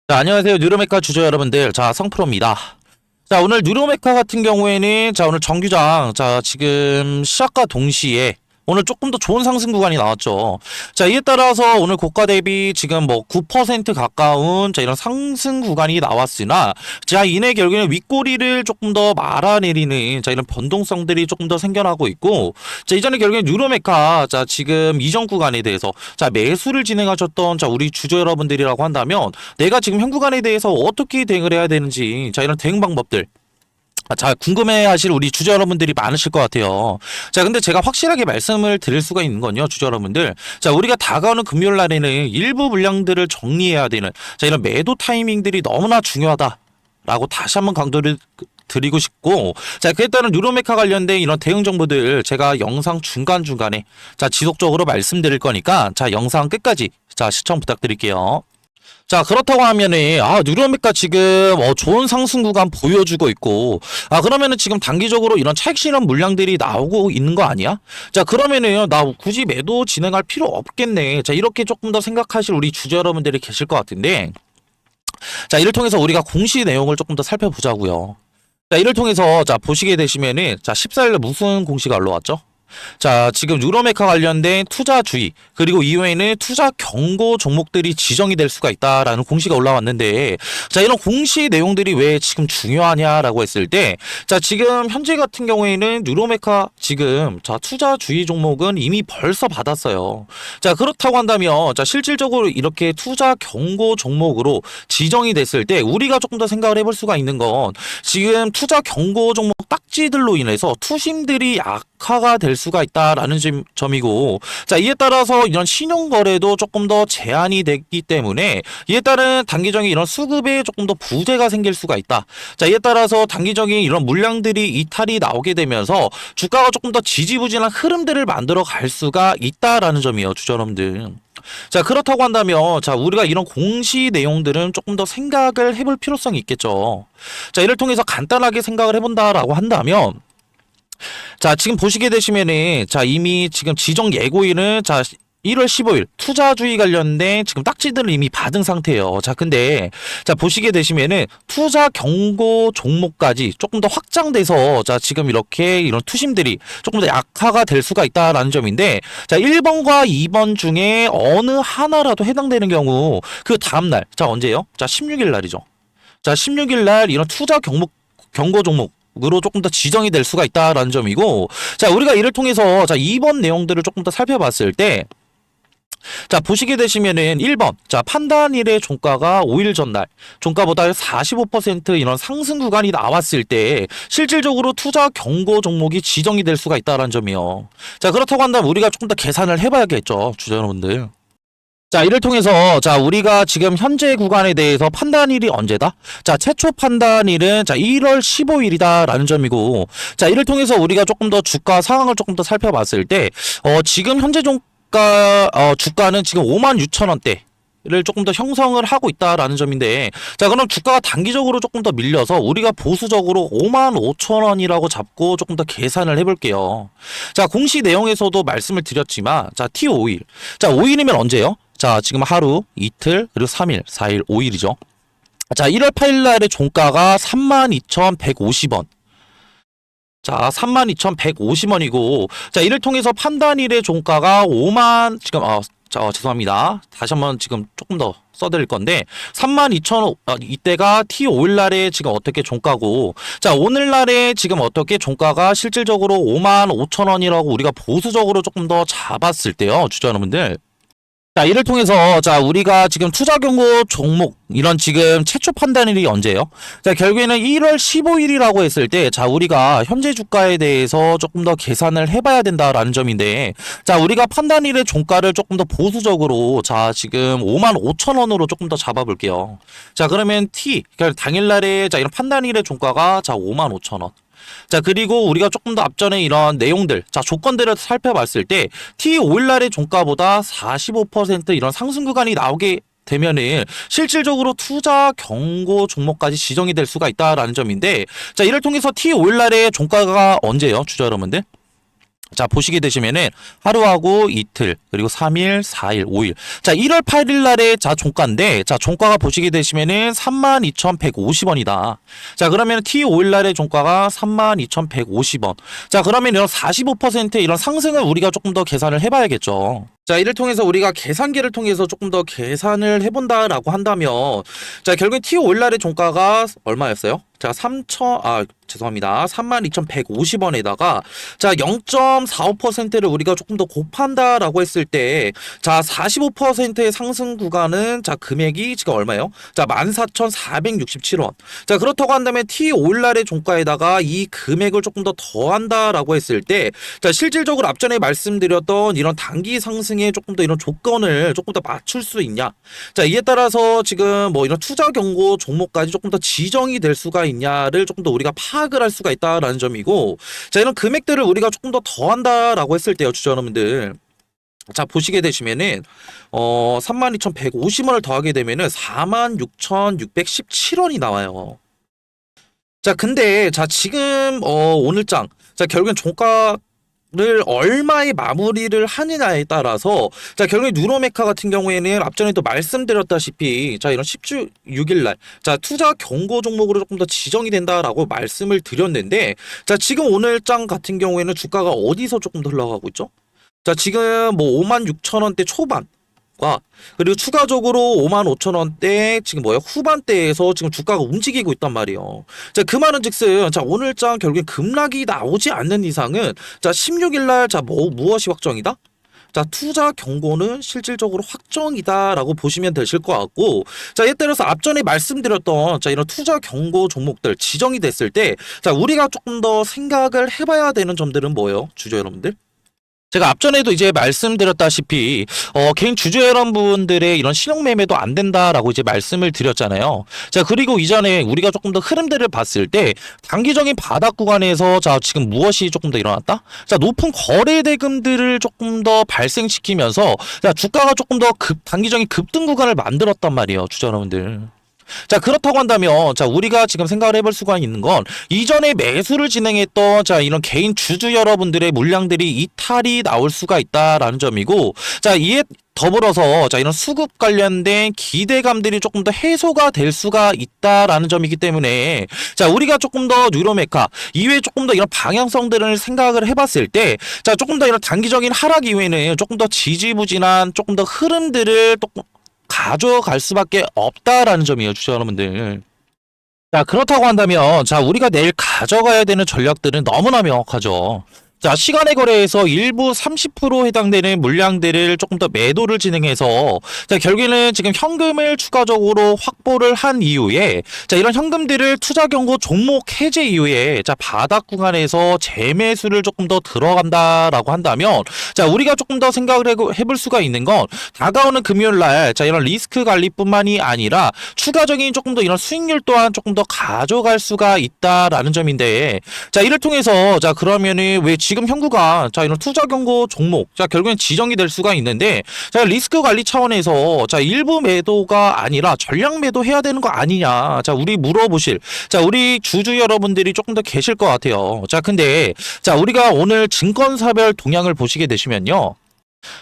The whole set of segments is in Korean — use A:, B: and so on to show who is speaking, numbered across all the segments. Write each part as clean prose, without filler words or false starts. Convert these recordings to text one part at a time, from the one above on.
A: 자, 안녕하세요. 뉴로메카 주주 여러분들. 자, 성프로입니다. 자, 오늘 뉴로메카 같은 경우에는 오늘 정규장 지금 시작과 동시에 오늘 조금 더 좋은 상승 구간이 나왔죠. 자, 이에 따라서 오늘 고가 대비 지금 뭐 9% 가까운 이런 상승 구간이 나왔으나 이내 결국에는 윗꼬리를 조금 더 말아내리는 이런 변동성들이 조금 더 생겨나고 있고, 이전에 결국엔 뉴로메카 지금 이전 구간에 대해서 매수를 진행하셨던 우리 주주 여러분들이라고 한다면 내가 지금 현 구간에 대해서 어떻게 대응을 해야 되는지 이런 대응 방법들 궁금해하실 우리 주주 여러분들이 많으실 것 같아요. 근데 제가 확실하게 말씀을 드릴 수가 있는 건요, 주주 여러분들. 우리가 다가오는 금요일 날에는 일부 물량들을 정리해야 되는 이런 매도 타이밍들이 너무나 중요하다라고 다시 한번 강조를 드리고 싶고, 그에 따른 뉴로메카 관련된 이런 대응 정보들 제가 영상 중간중간에 지속적으로 말씀드릴 거니까 영상 끝까지 시청 부탁드릴게요. 그렇다고 하면은, 뉴로메카 지금, 좋은 상승 구간 보여주고 있고, 그러면은 지금 단기적으로 이런 차익 실현 물량들이 나오고 있는 거 아니야? 그러면은, 나 굳이 매도 진행할 필요 없겠네. 이렇게 조금 더 생각하실 우리 주주 여러분들이 계실 것 같은데, 이를 통해서 우리가 공시 내용을 조금 더 살펴보자고요. 이를 통해서, 보시게 되시면은, 14일에 무슨 공시가 올라왔죠? 지금 뉴로메카 관련된 투자 주의, 그리고 이후에는 투자 경고 종목들이 지정이 될 수가 있다라는 공시가 올라왔는데, 이런 공시 내용들이 왜 지금 중요하냐라고 했을 때, 지금 현재 같은 경우에는 뉴로메카 지금 투자 주의 종목은 이미 벌써 받았어요. 그렇다고 한다면, 실질적으로 이렇게 투자 경고 종목으로 지정이 됐을 때, 우리가 조금 더 생각을 해볼 수가 있는 건, 지금 투자 경고 종목 딱지들로 인해서 투심들이 약화가 될 수가 있다라는 점이고, 이에 따라서 이런 신용거래도 조금 더 제한이 됐기 때문에 이에 따른 단기적인 이런 수급에 조금 더 부재가 생길 수가 있다. 이에 따라서 단기적인 이런 물량들이 이탈이 나오게 되면서 주가가 조금 더 지지부진한 흐름들을 만들어 갈 수가 있다라는 점이에요, 주주 여러분들. 그렇다고 한다면, 우리가 이런 공시 내용들은 조금 더 생각을 해볼 필요성이 있겠죠. 이를 통해서 간단하게 생각을 해본다라고 한다면, 지금 보시게 되시면은, 이미 지금 지정 예고일은, 1월 15일 투자주의 관련된 지금 딱지들을 이미 받은 상태예요. 근데 보시게 되시면은 투자 경고 종목까지 조금 더 확장돼서 지금 이렇게 이런 투심들이 조금 더 약화가 될 수가 있다라는 점인데, 1번과 2번 중에 어느 하나라도 해당되는 경우 그 다음 날 언제요? 16일 날이죠. 16일 날 이런 투자 경고 종목 으로 조금 더 지정이 될 수가 있다라는 점이고, 우리가 이를 통해서 2번 내용들을 조금 더 살펴봤을 때, 보시게 되시면은 1번. 판단일의 종가가 5일 전날 종가보다 45% 이런 상승 구간이 나왔을 때 실질적으로 투자 경고 종목이 지정이 될 수가 있다는 점이요. 그렇다고 한다면 우리가 조금 더 계산을 해봐야겠죠, 주주 여러분들. 이를 통해서 우리가 지금 현재 구간에 대해서 판단일이 언제다? 최초 판단일은 1월 15일이다라는 점이고, 이를 통해서 우리가 조금 더 주가 상황을 조금 더 살펴봤을 때, 지금 현재 주가는 지금 56,000원대 를 조금 더 형성을 하고 있다라는 점인데, 그럼 주가가 단기적으로 조금 더 밀려서 우리가 보수적으로 55,000원이라고 잡고 조금 더 계산을 해볼게요. 공시 내용에서도 말씀을 드렸지만, T5일. 5일이면 언제요? 지금 하루, 이틀, 그리고 3일, 4일, 5일이죠. 1월 8일 날의 종가가 32,150원. 32,150원이고, 이를 통해서 판단일의 종가가 5만, 지금, 죄송합니다. 다시 한번 지금 조금 더 써드릴 건데, 32,000원, 이때가 T5일 날에 지금 어떻게 종가고, 오늘 날에 지금 어떻게 종가가 실질적으로 55,000원이라고 우리가 보수적으로 조금 더 잡았을 때요, 주주 여러분들. 이를 통해서 우리가 지금 투자 경고 종목 이런 지금 최초 판단일이 언제예요? 결국에는 1월 15일이라고 했을 때 우리가 현재 주가에 대해서 조금 더 계산을 해봐야 된다라는 점인데, 우리가 판단일의 종가를 조금 더 보수적으로 지금 55,000원으로 조금 더 잡아볼게요. 그러면 그러니까 당일날에 이런 판단일의 종가가 55,000원. 그리고 우리가 조금 더 앞전에 이런 내용들, 조건들을 살펴봤을 때, T5일 날의 종가보다 45% 이런 상승 구간이 나오게 되면은 실질적으로 투자 경고 종목까지 지정이 될 수가 있다라는 점인데, 이를 통해서 T5일 날의 종가가 언제예요, 주주 여러분들? 자, 보시게 되시면은 하루하고 이틀, 그리고 3일, 4일, 5일. 자, 1월 8일 날에 자, 종가인데, 자, 종가가 보시게 되시면은 32,150원이다. 자, 그러면 T5일 날의 종가가 32,150원. 자, 그러면 이런 45%의 이런 상승을 우리가 조금 더 계산을 해봐야겠죠. 자, 이를 통해서 우리가 계산기를 통해서 조금 더 계산을 해본다라고 한다면, 자, 결국엔 T5일 날의 종가가 얼마였어요? 자, 32,150원에다가, 자, 0.45%를 우리가 조금 더 곱한다라고 했을 때, 자, 45%의 상승 구간은, 자, 금액이 지금 얼마예요? 자, 14,467원. 자, 그렇다고 한다면 T5일 날의 종가에다가 이 금액을 조금 더 더한다라고 했을 때, 자, 실질적으로 앞전에 말씀드렸던 이런 단기 상승에 조금 더 이런 조건을 조금 더 맞출 수 있냐? 자, 이에 따라서 지금 뭐 이런 투자 경고 종목까지 조금 더 지정이 될 수가 있냐를 조금 더 우리가 파악을 할 수가 있다라는 점이고, 자, 이런 금액들을 우리가 조금 더 더한다라고 했을 때요, 주주 여러분들. 자, 보시게 되시면은 32,150원을 더하게 되면은 46,617원이 나와요. 자, 근데 자, 지금 오늘장, 자, 결국엔 종가 를 얼마에 마무리를 하느냐에 따라서, 자, 결국에 누로메카 같은 경우에는 앞전에도 말씀드렸다시피, 자, 이런 10주 6일날, 자, 투자 경고 종목으로 조금 더 지정이 된다라고 말씀을 드렸는데, 자, 지금 오늘장 같은 경우에는 주가가 어디서 조금 더 흘러가고 있죠? 자, 지금 뭐 56,000원대 초반, 그리고 추가적으로 55,000원대 지금 뭐야 후반대에서 지금 주가가 움직이고 있단 말이에요. 자, 그 말은 즉슨, 자, 오늘장 결국엔 급락이 나오지 않는 이상은, 자, 16일날, 자, 무엇이 확정이다? 자, 투자 경고는 실질적으로 확정이다라고 보시면 되실 것 같고, 자, 이에 따라서 앞전에 말씀드렸던, 자, 이런 투자 경고 종목들 지정이 됐을 때, 자, 우리가 조금 더 생각을 해봐야 되는 점들은 뭐예요, 주주 여러분들? 제가 앞전에도 이제 말씀드렸다시피 개인 주주 여러분들의 이런 신용 매매도 안 된다라고 이제 말씀을 드렸잖아요. 자, 그리고 이전에 우리가 조금 더 흐름들을 봤을 때 단기적인 바닥 구간에서 자, 지금 무엇이 조금 더 일어났다? 자, 높은 거래 대금들을 조금 더 발생시키면서 자, 주가가 조금 더 단기적인 급등 구간을 만들었단 말이에요, 주주 여러분들. 자, 그렇다고 한다면, 자, 우리가 지금 생각을 해볼 수가 있는 건, 이전에 매수를 진행했던, 자, 이런 개인 주주 여러분들의 물량들이 이탈이 나올 수가 있다라는 점이고, 자, 이에 더불어서, 자, 이런 수급 관련된 기대감들이 조금 더 해소가 될 수가 있다라는 점이기 때문에, 자, 우리가 조금 더 뉴로메카 이외에 조금 더 이런 방향성들을 생각을 해봤을 때, 자, 조금 더 이런 단기적인 하락 이외에는 조금 더 지지부진한 조금 더 흐름들을 또 가져갈 수밖에 없다라는 점이에요, 주주 여러분들. 자, 그렇다고 한다면, 자, 우리가 내일 가져가야 되는 전략들은 너무나 명확하죠. 자, 시간의 거래에서 일부 30% 해당되는 물량들을 조금 더 매도를 진행해서, 자, 결국에는 지금 현금을 추가적으로 확보를 한 이후에, 자, 이런 현금들을 투자 경고 종목 해제 이후에, 자, 바닥 구간에서 재매수를 조금 더 들어간다라고 한다면, 자, 우리가 조금 더 생각을 해볼 수가 있는 건, 다가오는 금요일 날, 자, 이런 리스크 관리뿐만이 아니라, 추가적인 조금 더 이런 수익률 또한 조금 더 가져갈 수가 있다라는 점인데, 자, 이를 통해서, 자, 그러면은 왜 지금 현구가, 자, 이런 투자 경고 종목, 자, 결국엔 지정이 될 수가 있는데, 자, 리스크 관리 차원에서, 자, 일부 매도가 아니라 전량 매도 해야 되는 거 아니냐, 자, 우리 물어보실, 자, 우리 주주 여러분들이 조금 더 계실 것 같아요. 자, 근데, 자, 우리가 오늘 증권사별 동향을 보시게 되시면요.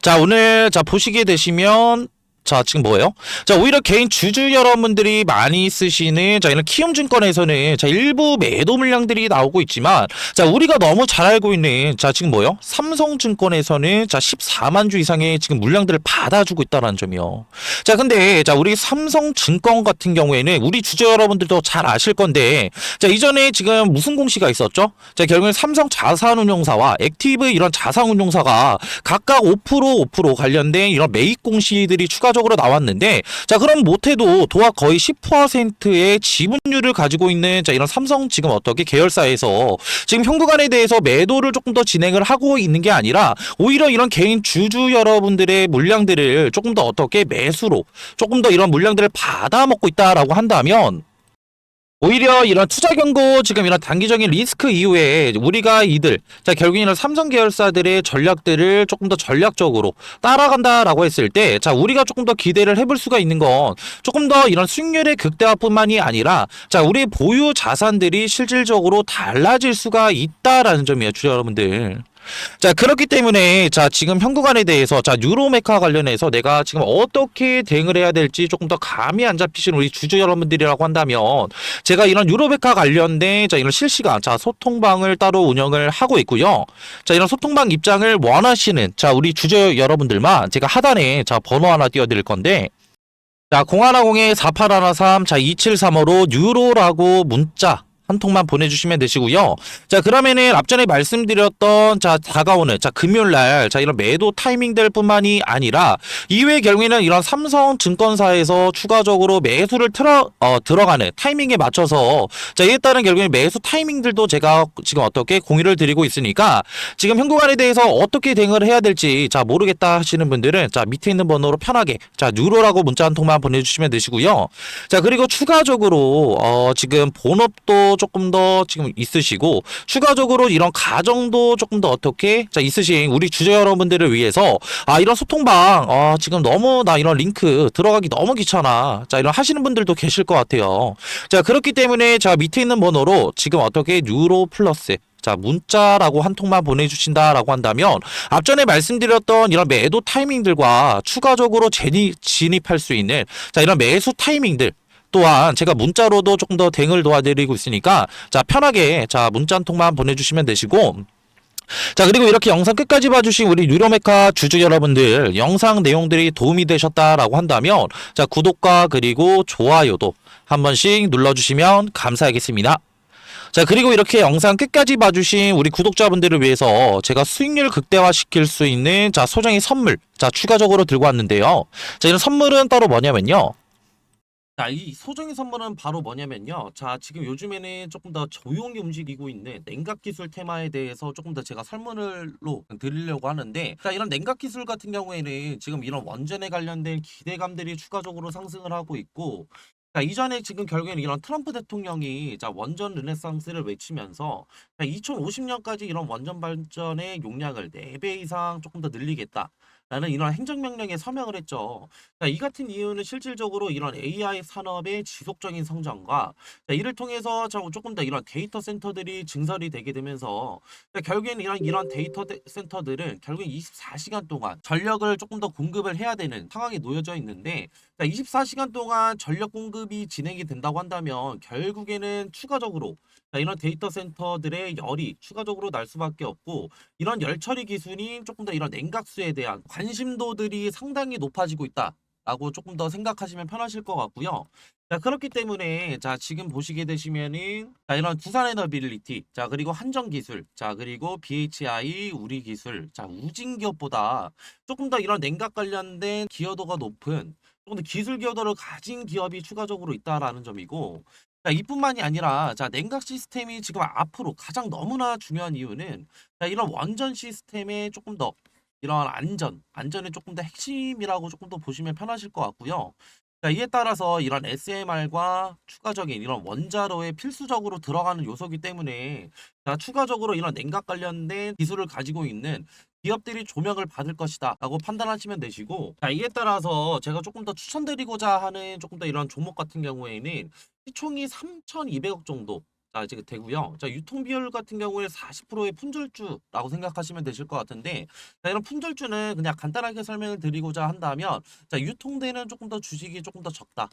A: 자, 오늘, 자, 보시게 되시면, 자, 지금 뭐예요? 자, 오히려 개인 주주 여러분들이 많이 쓰시는, 자, 이런 키움증권에서는, 자, 일부 매도 물량들이 나오고 있지만, 자, 우리가 너무 잘 알고 있는, 자, 지금 뭐예요? 삼성증권에서는, 자, 14만 주 이상의 지금 물량들을 받아주고 있다는 점이요. 자, 근데, 자, 우리 삼성증권 같은 경우에는, 우리 주주 여러분들도 잘 아실 건데, 자, 이전에 지금 무슨 공시가 있었죠? 자, 결국엔 삼성 자산운용사와 액티브 이런 자산운용사가 각각 5% 관련된 이런 매입 공시들이 추가적으로 나왔는데, 자, 그럼 못해도 도합 거의 10%의 지분율을 가지고 있는, 자, 이런 삼성 지금 어떻게 계열사에서 지금 현구간에 대해서 매도를 조금 더 진행을 하고 있는 게 아니라 오히려 이런 개인 주주 여러분들의 물량들을 조금 더 어떻게 매수로 조금 더 이런 물량들을 받아먹고 있다라고 한다면, 오히려 이런 투자 경고 지금 이런 단기적인 리스크 이후에 우리가 이들, 자, 결국에는 이런 삼성 계열사들의 전략들을 조금 더 전략적으로 따라간다라고 했을 때, 자, 우리가 조금 더 기대를 해볼 수가 있는 건 조금 더 이런 수익률의 극대화뿐만이 아니라, 자, 우리 보유 자산들이 실질적으로 달라질 수가 있다라는 점이에요, 주주 여러분들. 자, 그렇기 때문에 자, 지금 현 구간에 대해서 자, 뉴로메카 관련해서 내가 지금 어떻게 대응을 해야 될지 조금 더 감이 안 잡히시는 우리 주주 여러분들이라고 한다면 제가 이런 뉴로메카 관련된 자, 이런 실시간 자, 소통방을 따로 운영을 하고 있고요. 자, 이런 소통방 입장을 원하시는 자, 우리 주주 여러분들만 제가 하단에 자, 번호 하나 띄워 드릴 건데 자, 0110-4813 자, 2735로 뉴로라고 문자 한 통만 보내주시면 되시고요. 자, 그러면은 앞전에 말씀드렸던 자, 다가오는 자, 금요일날 자, 이런 매도 타이밍들 뿐만이 아니라 이외의 경우에는 이런 삼성증권사에서 추가적으로 매수를 들어가는 타이밍에 맞춰서 자, 이에 따른 결국에 매수 타이밍들도 제가 지금 어떻게 공유를 드리고 있으니까 지금 현 구간에 대해서 어떻게 대응을 해야 될지 자, 모르겠다 하시는 분들은 자, 밑에 있는 번호로 편하게 자, 뉴로라고 문자 한 통만 보내주시면 되시고요. 자, 그리고 추가적으로 지금 본업도 조금 더 지금 있으시고 추가적으로 이런 가정도 조금 더 어떻게 자, 있으신 우리 주주 여러분들을 위해서 이런 소통방 지금 너무 나 이런 링크 들어가기 너무 귀찮아 자, 이런 하시는 분들도 계실 것 같아요. 자, 그렇기 때문에 자, 밑에 있는 번호로 지금 어떻게 뉴로 플러스 자, 문자라고 한 통만 보내주신다라고 한다면 앞전에 말씀드렸던 이런 매도 타이밍들과 추가적으로 진입할 수 있는 자, 이런 매수 타이밍들 또한 제가 문자로도 조금 더 대응을 도와드리고 있으니까 자, 편하게 자, 문자 한 통만 보내주시면 되시고 자, 그리고 이렇게 영상 끝까지 봐주신 우리 뉴로메카 주주 여러분들 영상 내용들이 도움이 되셨다라고 한다면 자, 구독과 그리고 좋아요도 한 번씩 눌러주시면 감사하겠습니다. 자, 그리고 이렇게 영상 끝까지 봐주신 우리 구독자분들을 위해서 제가 수익률 극대화시킬 수 있는 자, 소정의 선물 자, 추가적으로 들고 왔는데요. 자, 이런 선물은 따로 뭐냐면요. 자, 이 소정의 선물은 바로 뭐냐면요. 자, 지금 요즘에는 조금 더 조용히 움직이고 있는 냉각 기술 테마에 대해서 조금 더 제가 설문을로 드리려고 하는데, 자, 이런 냉각 기술 같은 경우에는 지금 이런 원전에 관련된 기대감들이 추가적으로 상승을 하고 있고, 자, 이전에 지금 결국에는 이런 트럼프 대통령이 자, 원전 르네상스를 외치면서 2050년까지 이런 원전 발전의 용량을 4배 이상 조금 더 늘리겠다. 라는 이런 행정명령에 서명을 했죠. 자, 이 같은 이유는 실질적으로 이런 AI 산업의 지속적인 성장과 자, 이를 통해서 조금 더 이런 데이터 센터들이 증설이 되게 되면서 자, 결국에는 이런 데이터 센터들은 결국엔 24시간 동안 전력을 조금 더 공급을 해야 되는 상황에 놓여져 있는데 자, 24시간 동안 전력 공급이 진행이 된다고 한다면 결국에는 추가적으로 자, 이런 데이터 센터들의 열이 추가적으로 날 수밖에 없고 이런 열 처리 기술이 조금 더 이런 냉각수에 대한 관심도들이 상당히 높아지고 있다라고 조금 더 생각하시면 편하실 것 같고요. 자, 그렇기 때문에 자, 지금 보시게 되시면은 자, 이런 두산에너빌리티 자, 그리고 한전기술 자, 그리고 BHI 우리기술 자, 우진기업보다 조금 더 이런 냉각 관련된 기여도가 높은 조금 더 기술 기여도를 가진 기업이 추가적으로 있다라는 점이고 자, 이뿐만이 아니라 자, 냉각 시스템이 지금 앞으로 가장 너무나 중요한 이유는 자, 이런 원전 시스템의 조금 더 이런 안전의 조금 더 핵심이라고 조금 더 보시면 편하실 것 같고요. 자, 이에 따라서 이런 SMR과 추가적인 이런 원자로에 필수적으로 들어가는 요소이기 때문에 자, 추가적으로 이런 냉각 관련된 기술을 가지고 있는 기업들이 조명을 받을 것이다 라고 판단하시면 되시고 자, 이에 따라서 제가 조금 더 추천드리고자 하는 조금 더 이런 종목 같은 경우에는 시총이 3,200억 정도 자, 이제 되고요. 자, 유통 비율 같은 경우에 40%의 품절주라고 생각하시면 되실 것 같은데 자, 이런 품절주는 그냥 간단하게 설명을 드리고자 한다면 자, 유통되는 조금 더 주식이 조금 더 적다.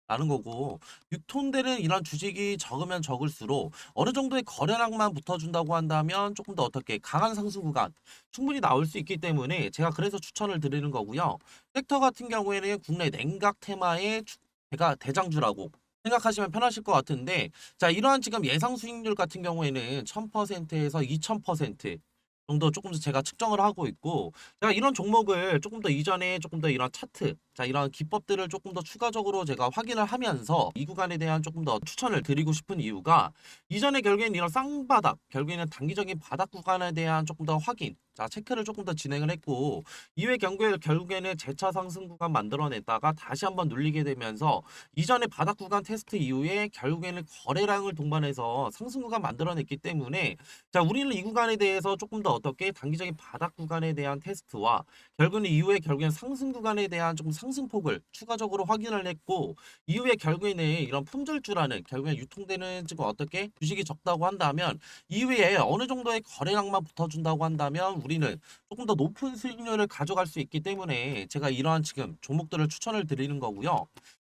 A: 라는 거고 유통되는 이런 주식이 적으면 적을수록 어느 정도의 거래량만 붙어준다고 한다면 조금 더 어떻게 강한 상승 구간 충분히 나올 수 있기 때문에 제가 그래서 추천을 드리는 거고요. 섹터 같은 경우에는 국내 냉각 테마의 제가 대장주라고 생각하시면 편하실 것 같은데 자, 이러한 지금 예상 수익률 같은 경우에는 1000%에서 2000% 정도 조금 더 제가 측정을 하고 있고 제가 이런 종목을 조금 더 이전에 조금 더 이런 차트 자, 이런 기법들을 조금 더 추가적으로 제가 확인을 하면서 이 구간에 대한 조금 더 추천을 드리고 싶은 이유가 이전에 결국에는 이런 쌍바닥 결국에는 단기적인 바닥 구간에 대한 조금 더 확인 자, 체크를 조금 더 진행을 했고 이후에 결국에는 재차 상승 구간 만들어냈다가 다시 한번 눌리게 되면서 이전에 바닥 구간 테스트 이후에 결국에는 거래량을 동반해서 상승 구간 만들어냈기 때문에 자, 우리는 이 구간에 대해서 조금 더 어떻게 단기적인 바닥 구간에 대한 테스트와 결국에는 이후에 결국에는 상승 구간에 대한 조금 상승폭을 추가적으로 확인을 했고 이후에 결국에는 이런 품절주라는 결국에 유통되는 지금 어떻게 주식이 적다고 한다면 이후에 어느 정도의 거래량만 붙어준다고 한다면 우리는 조금 더 높은 수익률을 가져갈 수 있기 때문에 제가 이러한 지금 종목들을 추천을 드리는 거고요.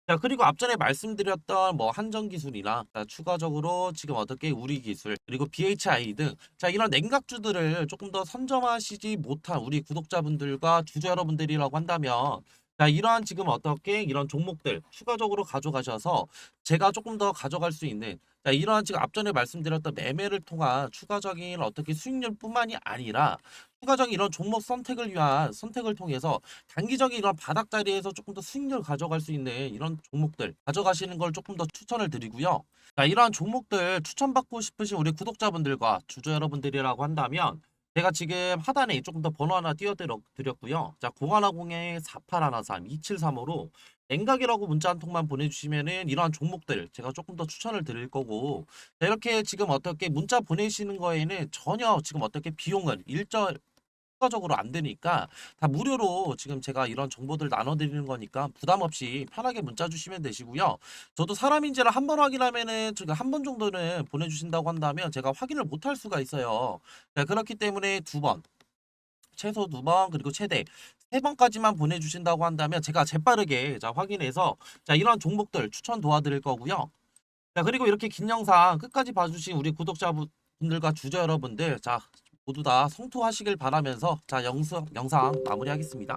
A: 자, 그리고 앞전에 말씀드렸던 뭐 한전기술이나 추가적으로 지금 어떻게 우리기술 그리고 BHI 등 자, 이런 냉각주들을 조금 더 선점하시지 못한 우리 구독자분들과 주주 여러분들이라고 한다면 자, 이러한 지금 어떻게 이런 종목들 추가적으로 가져가셔서 제가 조금 더 가져갈 수 있는 자, 이러한 지금 앞전에 말씀드렸던 매매를 통한 추가적인 어떻게 수익률뿐만이 아니라 추가적인 이런 종목 선택을 위한 선택을 통해서 단기적인 이런 바닥 자리에서 조금 더 수익률 가져갈 수 있는 이런 종목들 가져가시는 걸 조금 더 추천을 드리고요. 자, 이러한 종목들 추천받고 싶으신 우리 구독자분들과 주주 여러분들이라고 한다면 제가 지금 하단에 조금 더 번호 하나 띄워드렸고요. 자, 0110-4813-2735로 냉각이라고 문자 한 통만 보내주시면은 이러한 종목들 제가 조금 더 추천을 드릴 거고 자, 이렇게 지금 어떻게 문자 보내시는 거에는 전혀 지금 어떻게 비용은 일절 추가적으로 안 되니까 다 무료로 지금 제가 이런 정보들 나눠드리는 거니까 부담 없이 편하게 문자 주시면 되시고요. 저도 사람인지를 한 번 확인하면은 제가 한 번 정도는 보내주신다고 한다면 제가 확인을 못 할 수가 있어요. 자, 그렇기 때문에 두 번, 최소 두 번, 그리고 최대 세 번까지만 보내주신다고 한다면 제가 재빠르게 자, 확인해서 자, 이런 종목들 추천 도와드릴 거고요. 자, 그리고 이렇게 긴 영상 끝까지 봐주신 우리 구독자분들과 주주 여러분들 자, 모두 다 성투하시길 바라면서 자, 영상 마무리하겠습니다.